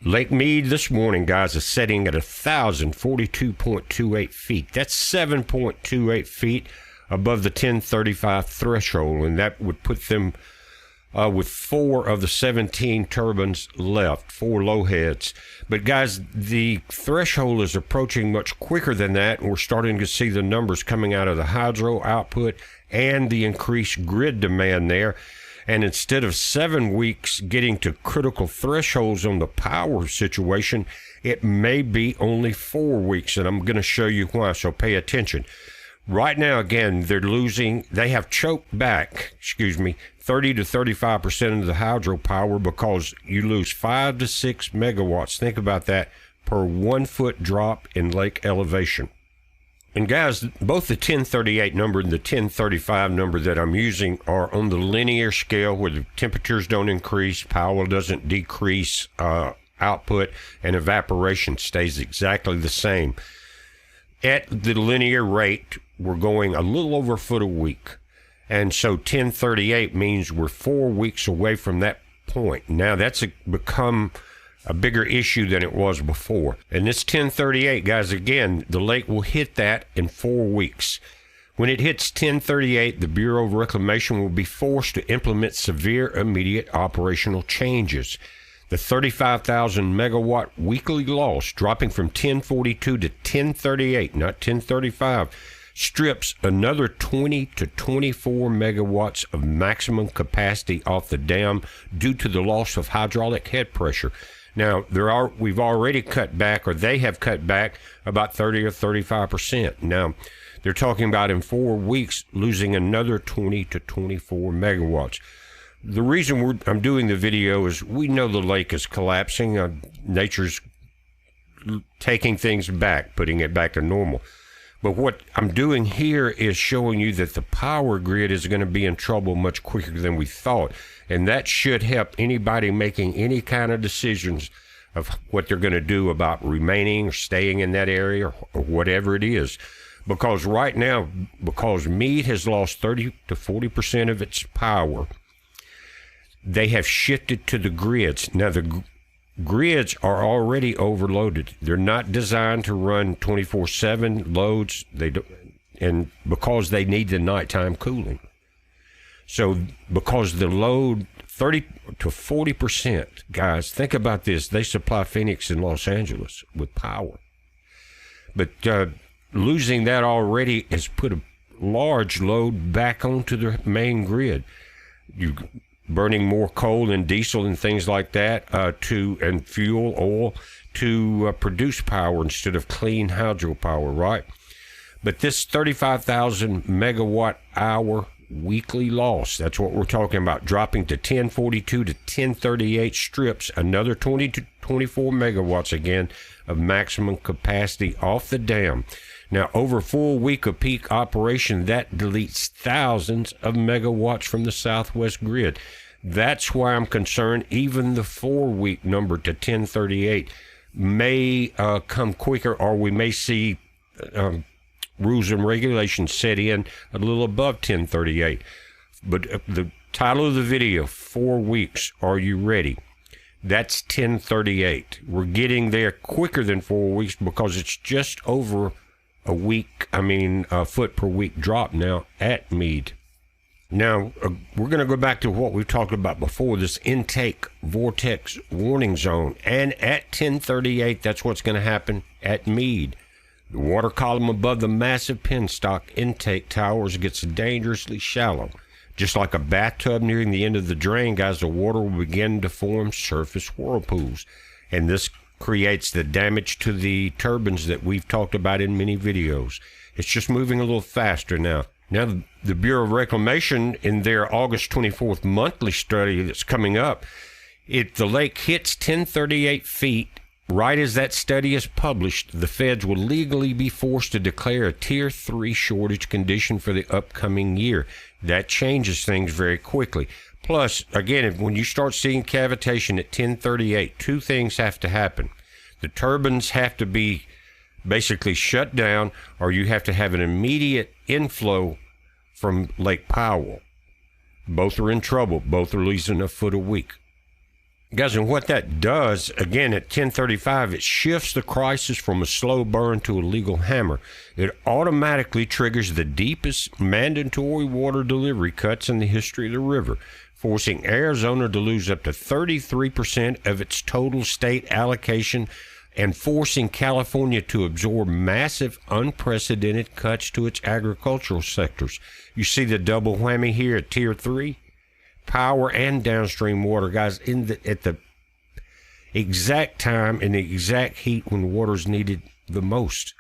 Lake Mead this morning, guys, is setting at 1,042.28 feet. That's 7.28 feet above the 1035 threshold, and that would put them with 4 of the 17 turbines left, 4 low heads. But guys, the threshold is approaching much quicker than that, and we're starting to see the numbers coming out of the hydro output and the increased grid demand there. And instead of 7 weeks getting to critical thresholds on the power situation, it may be only 4 weeks, and I'm going to show you why, so pay attention. Right now, again, they have choked back, 30 to 35% of the hydropower because you lose 5 to 6 megawatts. Think about that per 1 foot drop in lake elevation. And guys, both the 1038 number and the 1035 number that I'm using are on the linear scale where the temperatures don't increase, power doesn't decrease, output and evaporation stays exactly the same. At the linear rate, we're going a little over a foot a week. And so 1038 means we're 4 weeks away from that point. Now that's become a bigger issue than it was before. And this 1038, guys, again, the lake will hit that in 4 weeks. When it hits 1038, the Bureau of Reclamation will be forced to implement severe immediate operational changes. The 35,000 megawatt weekly loss, dropping from 1042 to 1038, not 1035, strips another 20 to 24 megawatts of maximum capacity off the dam due to the loss of hydraulic head pressure. Now, we've already cut back, or they have cut back, about 30 or 35%. Now, they're talking about in 4 weeks losing another 20 to 24 megawatts. The reason I'm doing the video is we know the lake is collapsing. Nature's taking things back, putting it back to normal. But what I'm doing here is showing you that the power grid is going to be in trouble much quicker than we thought. And that should help anybody making any kind of decisions of what they're going to do about remaining or staying in that area or whatever it is. Because right now, because Mead has lost 30 to 40% of its power, they have shifted to the grids. Now, the grids are already overloaded. They're not designed to run 24/7 loads. And because they need the nighttime cooling. So because the load 30 to 40%, guys, think about this. They supply Phoenix and Los Angeles with power. But losing that already has put a large load back onto the main grid. You're burning more coal and diesel and things like that and fuel, oil to produce power instead of clean hydropower, right? But this 35,000 megawatt hour weekly loss, that's what we're talking about, dropping to 1042 to 1038 strips another 20 to 24 megawatts again of maximum capacity off the dam. Now, over a full week of peak operation, that deletes thousands of megawatts from the Southwest grid. That's why I'm concerned even the 4-week number to 1038 may come quicker, or we may see rules and regulations set in a little above 1038. But the title of the video, 4 weeks, are you ready? That's 1038. We're getting there quicker than 4 weeks because it's just over a foot per week drop now at Mead. Now, we're going to go back to what we've talked about before, this intake vortex warning zone. And at 1038, that's what's going to happen at Mead. The water column above the massive penstock intake towers gets dangerously shallow. Just like a bathtub nearing the end of the drain, guys, the water will begin to form surface whirlpools. And this creates the damage to the turbines that we've talked about in many videos. It's just moving a little faster now. Now, the Bureau of Reclamation, in their August 24th monthly study that's coming up, if the lake hits 1038 feet, right as that study is published, the feds will legally be forced to declare a Tier 3 shortage condition for the upcoming year. That changes things very quickly. Plus, again, when you start seeing cavitation at 1038, 2 things have to happen. The turbines have to be basically shut down, or you have to have an immediate inflow from Lake Powell. Both are in trouble. Both are losing a foot a week. Guys, and what that does, again, at 1035, it shifts the crisis from a slow burn to a legal hammer. It automatically triggers the deepest mandatory water delivery cuts in the history of the river, forcing Arizona to lose up to 33% of its total state allocation and forcing California to absorb massive, unprecedented cuts to its agricultural sectors. You see the double whammy here at Tier 3? Power and downstream water, guys, at the exact time and the exact heat when water's needed the most.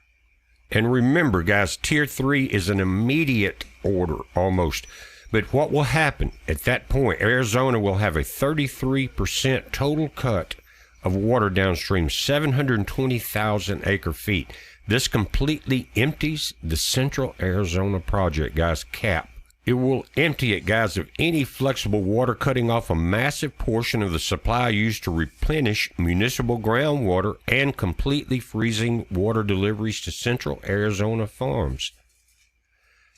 And remember, guys, Tier 3 is an immediate order almost. But what will happen at that point? Arizona will have a 33% total cut of water downstream, 720,000 acre feet. This completely empties the Central Arizona Project, guys, cap. It will empty it, guys, of any flexible water, cutting off a massive portion of the supply used to replenish municipal groundwater and completely freezing water deliveries to Central Arizona farms.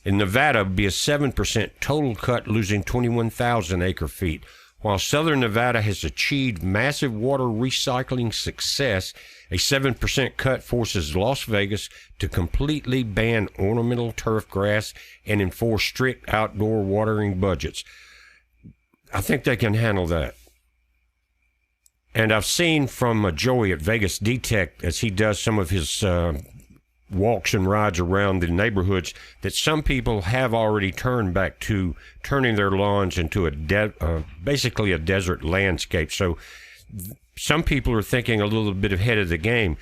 In Nevada, it would be a 7% total cut, losing 21,000 acre feet. While Southern Nevada has achieved massive water recycling success, a 7% cut forces Las Vegas to completely ban ornamental turf grass and enforce strict outdoor watering budgets. I think they can handle that. And I've seen from Joey at Vegas DTech, as he does some of his walks and rides around the neighborhoods, that some people have already turned back to turning their lawns into basically a desert landscape. So some people are thinking a little bit ahead of the game,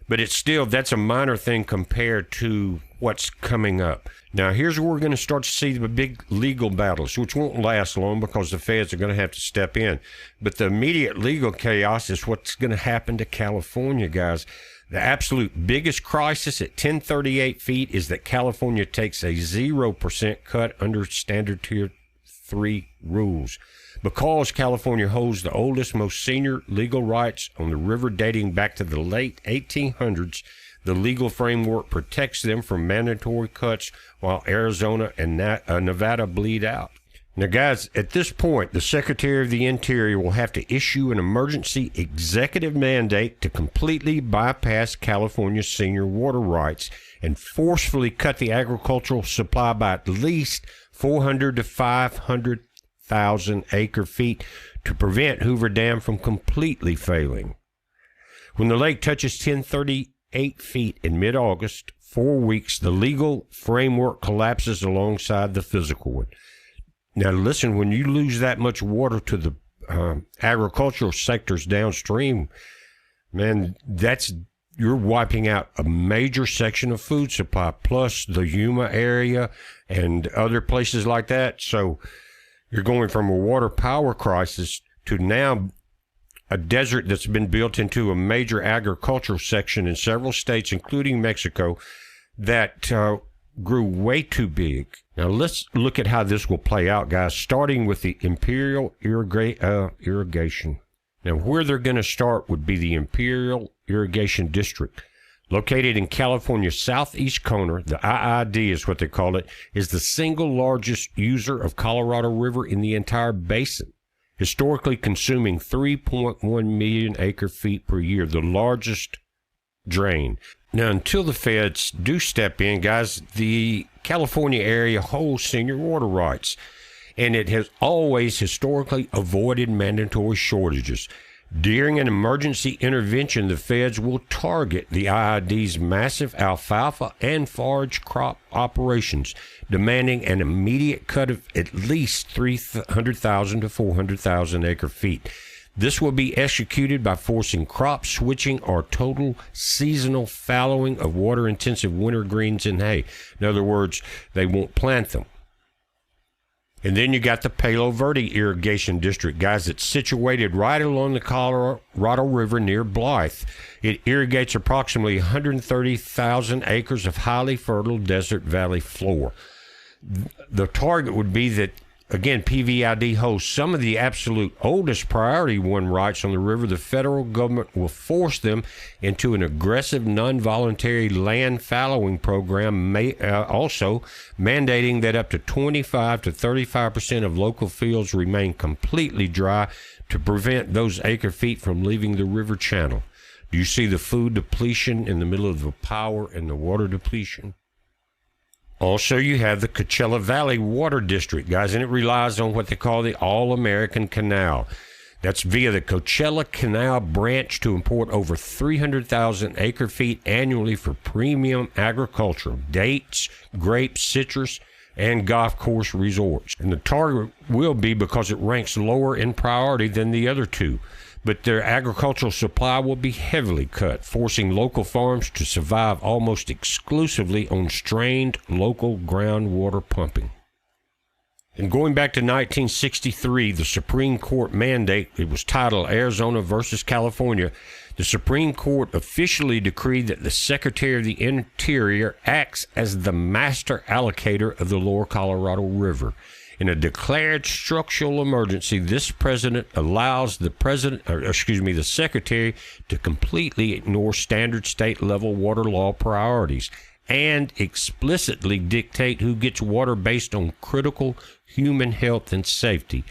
but it's still, that's a minor thing compared to what's coming up. Now, here's where we're going to start to see the big legal battles, which won't last long because the feds are going to have to step in. But the immediate legal chaos is what's going to happen to California, guys. The absolute biggest crisis at 1038 feet is that California takes a 0% cut under standard Tier 3 rules. Because California holds the oldest, most senior legal rights on the river dating back to the late 1800s, the legal framework protects them from mandatory cuts while Arizona and Nevada bleed out. Now, guys, at this point, the Secretary of the Interior will have to issue an emergency executive mandate to completely bypass California's senior water rights and forcefully cut the agricultural supply by at least 400 to 500,000 acre feet to prevent Hoover Dam from completely failing. When the lake touches 1038 feet in mid-August, 4 weeks, the legal framework collapses alongside the physical one. Now, listen, when you lose that much water to the agricultural sectors downstream, man, you're wiping out a major section of food supply, plus the Yuma area and other places like that. So you're going from a water power crisis to now a desert that's been built into a major agricultural section in several states, including Mexico, that grew way too big. Now, let's look at how this will play out, guys, starting with the Imperial Irrigation. Now, where they're going to start would be the Imperial Irrigation District. Located in California's southeast corner, the IID is what they call it, is the single largest user of Colorado River in the entire basin, historically consuming 3.1 million acre feet per year, the largest drain. Now, until the feds do step in, guys, the California area holds senior water rights, and it has always historically avoided mandatory shortages. During an emergency intervention, the feds will target the IID's massive alfalfa and forage crop operations, demanding an immediate cut of at least 300,000 to 400,000 acre feet. This will be executed by forcing crop switching or total seasonal fallowing of water-intensive winter greens and hay. In other words, they won't plant them. And then you got the Palo Verde Irrigation District, guys. It's situated right along the Colorado River near Blythe. It irrigates approximately 130,000 acres of highly fertile desert valley floor. The target would be that Again, PVID hosts some of the absolute oldest priority one rights on the river. The federal government will force them into an aggressive, non-voluntary land fallowing program, also mandating that up to 25 to 35% of local fields remain completely dry to prevent those acre feet from leaving the river channel. Do you see the food depletion in the middle of the power and the water depletion? Also, you have the Coachella Valley Water District, guys, and it relies on what they call the All-American Canal. That's via the Coachella Canal branch to import over 300,000 acre feet annually for premium agriculture, dates, grapes, citrus, and golf course resorts. And the target will be because it ranks lower in priority than the other two. But their agricultural supply will be heavily cut, forcing local farms to survive almost exclusively on strained local groundwater pumping. And going back to 1963, the Supreme Court mandate, it was titled Arizona versus California, the Supreme Court officially decreed that the Secretary of the Interior acts as the master allocator of the Lower Colorado River. In a declared structural emergency, this president allows the secretary to completely ignore standard state level water law priorities and explicitly dictate who gets water based on critical human health and safety.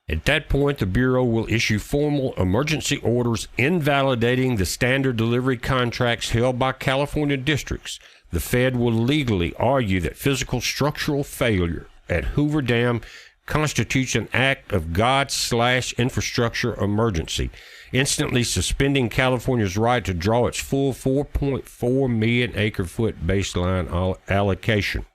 At that point, the Bureau will issue formal emergency orders invalidating the standard delivery contracts held by California districts. The Fed will legally argue that physical structural failure at Hoover Dam constitutes an act of God/infrastructure emergency, instantly suspending California's right to draw its full 4.4 million acre-foot baseline allocation.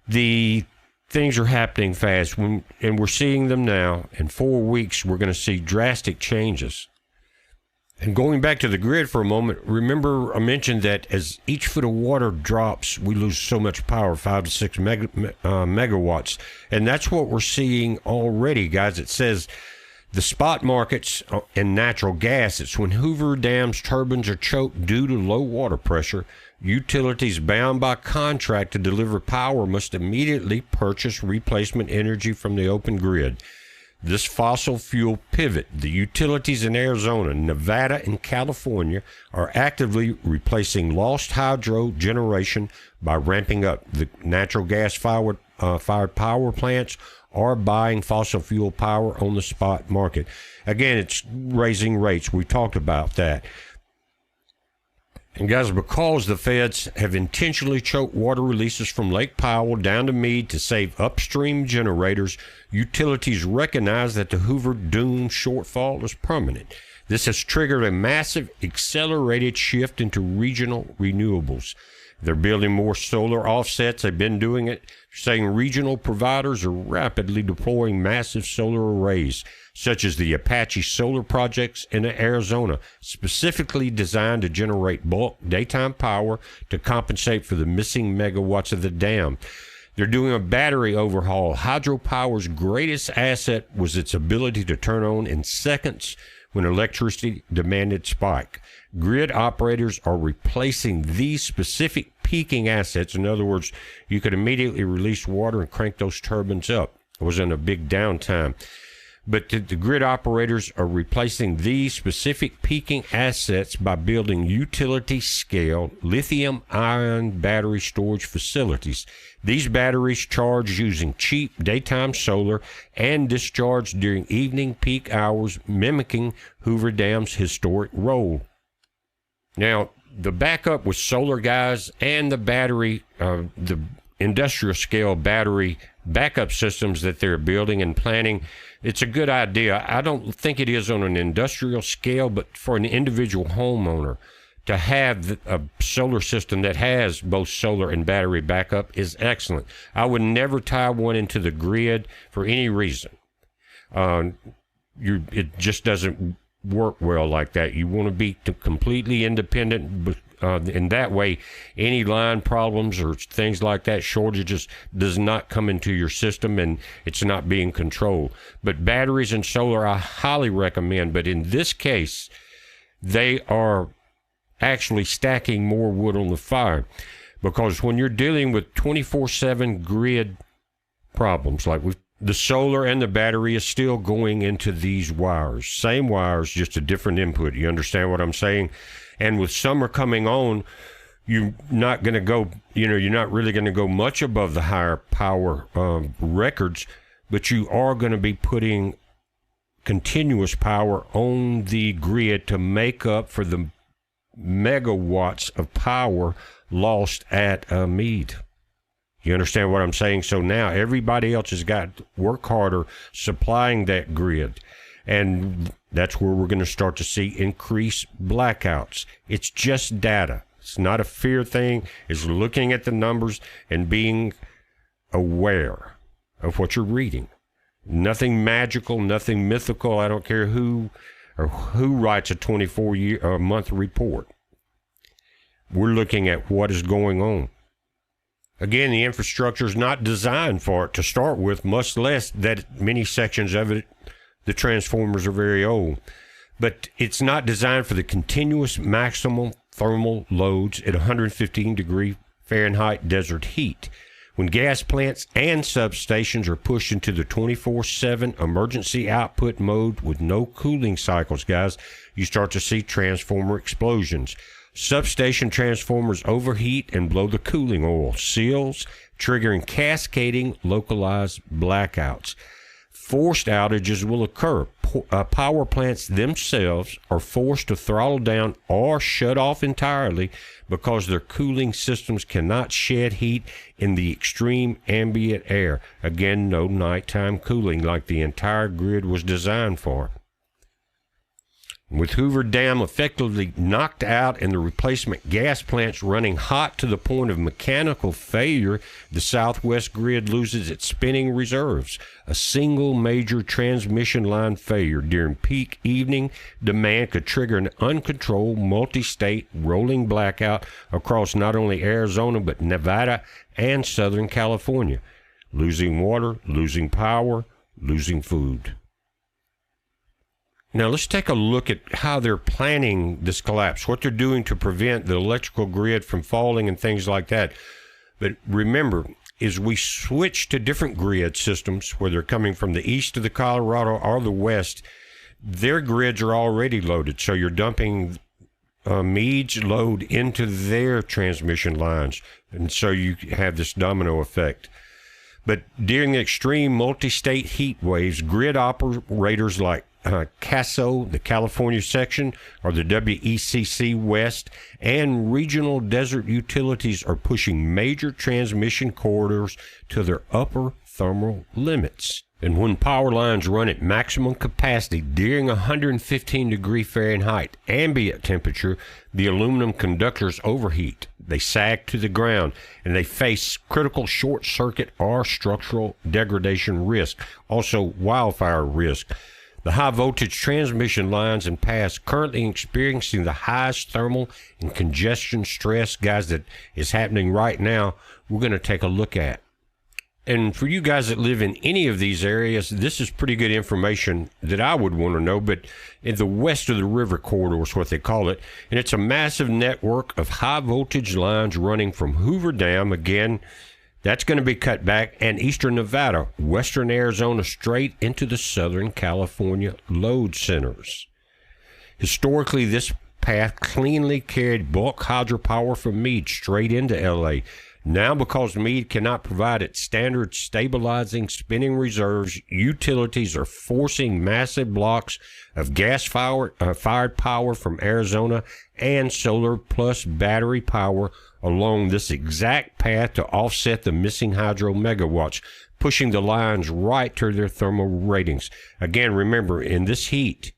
The things are happening fast, and we're seeing them now. In 4 weeks, we're going to see drastic changes. And going back to the grid for a moment, remember I mentioned that as each foot of water drops, we lose so much power, 5 to 6 megawatts. And that's what we're seeing already, guys. It says the spot markets in natural gas, it's when Hoover Dam's turbines are choked due to low water pressure. Utilities bound by contract to deliver power must immediately purchase replacement energy from the open grid. This fossil fuel pivot, the utilities in Arizona, Nevada, and California are actively replacing lost hydro generation by ramping up the natural gas fired power plants or buying fossil fuel power on the spot market. Again, it's raising rates. We talked about that. And guys, because the feds have intentionally choked water releases from Lake Powell down to Meade to save upstream generators, utilities recognize that the Hoover Dam shortfall is permanent. This has triggered a massive accelerated shift into regional renewables. They're building more solar offsets. They've been doing it, saying regional providers are rapidly deploying massive solar arrays, such as the Apache solar projects in Arizona, specifically designed to generate bulk daytime power to compensate for the missing megawatts of the dam. They're doing a battery overhaul. Hydropower's greatest asset was its ability to turn on in seconds when electricity demanded spike. Grid operators are replacing these specific peaking assets. In other words, you could immediately release water and crank those turbines up. It was in a big downtime. But the grid operators are replacing these specific peaking assets by building utility-scale lithium-ion battery storage facilities. These batteries charge using cheap daytime solar and discharge during evening peak hours, mimicking Hoover Dam's historic role. Now, the backup with solar, guys, and the battery, the industrial-scale battery backup systems that they're building and planning, it's a good idea. I don't think it is on an industrial scale, but for an individual homeowner to have a solar system that has both solar and battery backup is excellent. I would never tie one into the grid for any reason. It just doesn't work well like that. You want to be completely independent. In that way, any line problems or things like that, shortages, does not come into your system and it's not being controlled. But batteries and solar, I highly recommend. But in this case, they are actually stacking more wood on the fire, because when you're dealing with 24/7 grid problems. Like the solar and the battery is still going into these wires. Same wires, just a different input. You understand what I'm saying? And with summer coming on, you're not going to go, you're not really going to go much above the higher power records, but you are going to be putting continuous power on the grid to make up for the megawatts of power lost at Meade. You understand what I'm saying? So now everybody else has got to work harder supplying that grid. And that's where we're going to start to see increased blackouts. It's just data. It's not a fear thing. It's looking at the numbers and being aware of what you're reading. Nothing magical, nothing mythical. I don't care who writes a 24-month report. We're looking at what is going on. Again, the infrastructure is not designed for it to start with, much less that many sections of it, the transformers are very old. But it's not designed for the continuous maximum thermal loads at 115 degree Fahrenheit desert heat. When gas plants and substations are pushed into the 24/7 emergency output mode with no cooling cycles, guys, you start to see transformer explosions. Substation transformers overheat and blow the cooling oil seals, triggering cascading localized blackouts. Forced outages will occur. Power plants themselves are forced to throttle down or shut off entirely because their cooling systems cannot shed heat in the extreme ambient air. Again, no nighttime cooling like the entire grid was designed for. With Hoover Dam effectively knocked out and the replacement gas plants running hot to the point of mechanical failure, the Southwest grid loses its spinning reserves. A single major transmission line failure during peak evening demand could trigger an uncontrolled multi-state rolling blackout across not only Arizona but Nevada and Southern California. Losing water, losing power, losing food. Now, let's take a look at how they're planning this collapse, what they're doing to prevent the electrical grid from falling and things like that. But remember, as we switch to different grid systems, whether they're coming from the east of the Colorado or the west, their grids are already loaded. So you're dumping Meade's load into their transmission lines. And so you have this domino effect. But during the extreme multi-state heat waves, grid operators like CAISO, the California section, or the WECC West, and regional desert utilities are pushing major transmission corridors to their upper thermal limits. And when power lines run at maximum capacity during 115 degree Fahrenheit ambient temperature, the aluminum conductors overheat. They sag to the ground, and they face critical short circuit or structural degradation risk, also wildfire risk. The high voltage transmission lines and paths currently experiencing the highest thermal and congestion stress, guys, that is happening right now, we're going to take a look at. And for you guys that live in any of these areas, this is pretty good information that I would want to know. But in the west of the river corridor is what they call it. And it's a massive network of high voltage lines running from Hoover Dam, again, that's going to be cut back, and eastern Nevada, western Arizona, straight into the southern California load centers. Historically, this path cleanly carried bulk hydropower from Meade straight into LA. Now, because Meade cannot provide its standard stabilizing spinning reserves, utilities are forcing massive blocks of gas-fired power from Arizona and solar plus battery power along this exact path to offset the missing hydro megawatts, pushing the lines right to their thermal ratings. Again, remember, in this heat,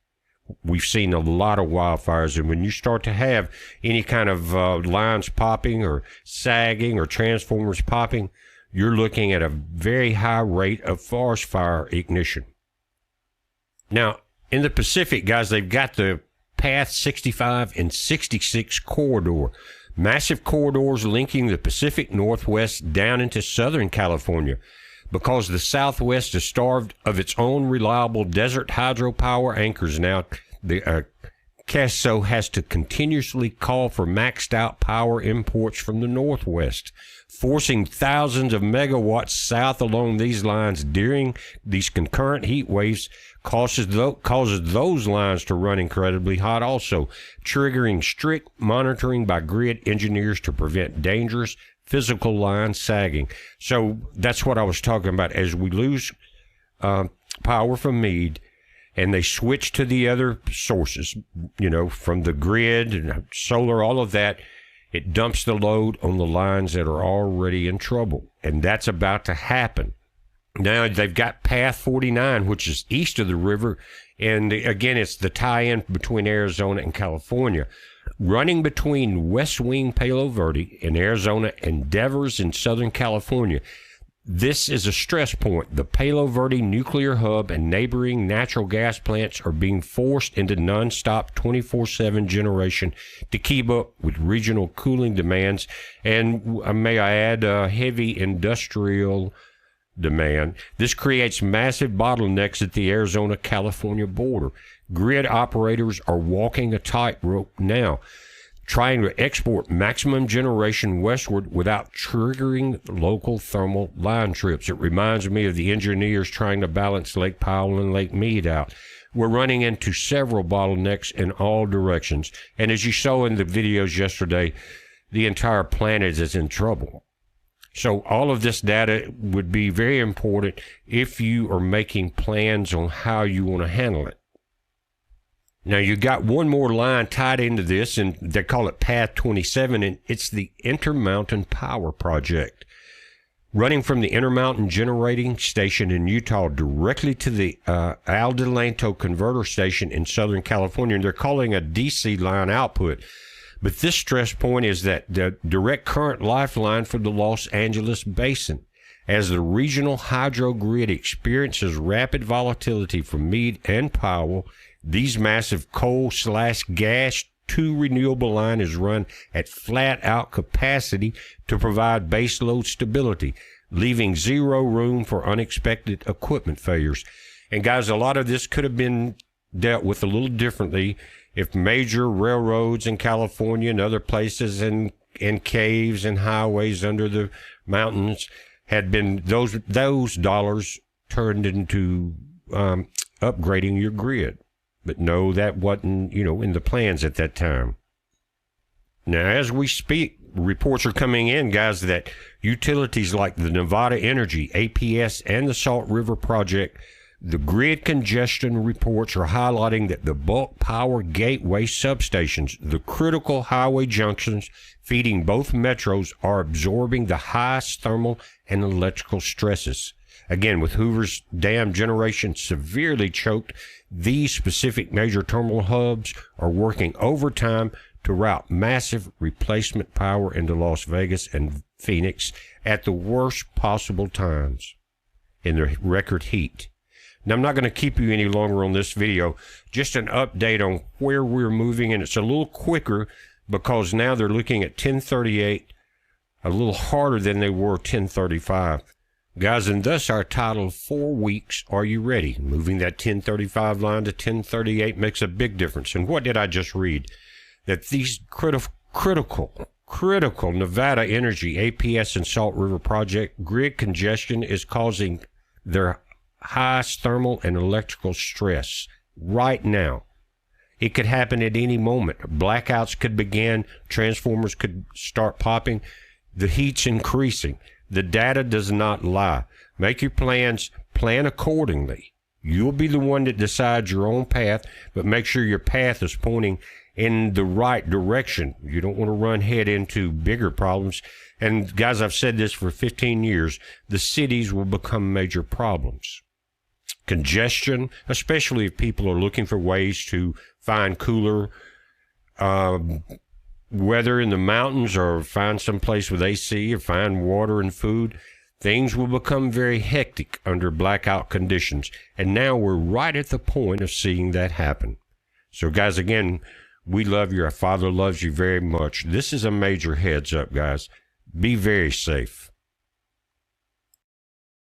we've seen a lot of wildfires, and when you start to have any kind of lines popping or sagging or transformers popping, you're looking at a very high rate of forest fire ignition. Now, in the Pacific, guys, they've got the Path 65 and 66 corridor. Massive corridors linking the Pacific Northwest down into Southern California. Because the Southwest is starved of its own reliable desert hydropower anchors now, the CAISO has to continuously call for maxed out power imports from the Northwest, forcing thousands of megawatts south along these lines during these concurrent heat waves causes those lines to run incredibly hot also, triggering strict monitoring by grid engineers to prevent dangerous physical line sagging. So that's what I was talking about. As we lose power from Meade, and they switch to the other sources, from the grid and solar, all of that, it dumps the load on the lines that are already in trouble. And that's about to happen. Now they've got Path 49, which is east of the river. And again, it's the tie-in between Arizona and California. Running between West Wing Palo Verde in Arizona and Devers in Southern California. This is a stress point. The Palo Verde nuclear hub and neighboring natural gas plants are being forced into nonstop 24/7 generation to keep up with regional cooling demands. And may I add, heavy industrial demand. This creates massive bottlenecks at the Arizona-California border. Grid operators are walking a tightrope now, trying to export maximum generation westward without triggering local thermal line trips. It reminds me of the engineers trying to balance Lake Powell and Lake Meade out. We're running into several bottlenecks in all directions. And as you saw in the videos yesterday, the entire planet is in trouble. So all of this data would be very important if you are making plans on how you want to handle it. Now, you got one more line tied into this, and they call it Path 27, and it's the Intermountain Power Project. Running from the Intermountain Generating Station in Utah directly to the Adelanto Converter Station in Southern California, and they're calling a DC line output. But this stress point is that the direct current lifeline for the Los Angeles Basin. As the regional hydro grid experiences rapid volatility from Meade and Powell, these massive coal/gas to renewable line is run at flat-out capacity to provide baseload stability, leaving zero room for unexpected equipment failures. And guys, a lot of this could have been dealt with a little differently if major railroads in California and other places and caves and highways under the mountains had been those dollars turned into upgrading your grid. But no, that wasn't, in the plans at that time. Now, as we speak, reports are coming in, guys, that utilities like the Nevada Energy, APS, and the Salt River Project, the grid congestion reports are highlighting that the bulk power gateway substations, the critical highway junctions feeding both metros, are absorbing the highest thermal and electrical stresses. Again, with Hoover's Dam generation severely choked, these specific major terminal hubs are working overtime to route massive replacement power into Las Vegas and Phoenix at the worst possible times in the record heat. Now, I'm not going to keep you any longer on this video. Just an update on where we're moving, and it's a little quicker because now they're looking at 1038, a little harder than they were 1035. Guys, and thus our title, 4 weeks, are you ready? Moving that 1035 line to 1038 makes a big difference. And what did I just read? That these critical Nevada Energy, APS, and Salt River Project grid congestion is causing their highest thermal and electrical stress right now. It could happen at any moment. Blackouts could begin. Transformers could start popping. The heat's increasing. The data does not lie. Make your plans. Plan accordingly. You'll be the one that decides your own path, but make sure your path is pointing in the right direction. You don't want to run head into bigger problems. And guys, I've said this for 15 years. The cities will become major problems. Congestion, especially if people are looking for ways to find cooler weather in the mountains or find some place with AC or find water and food, things will become very hectic under blackout conditions. And now we're right at the point of seeing that happen. So guys, again, we love you. Our Father loves you very much. This is a major heads up, guys. Be very safe.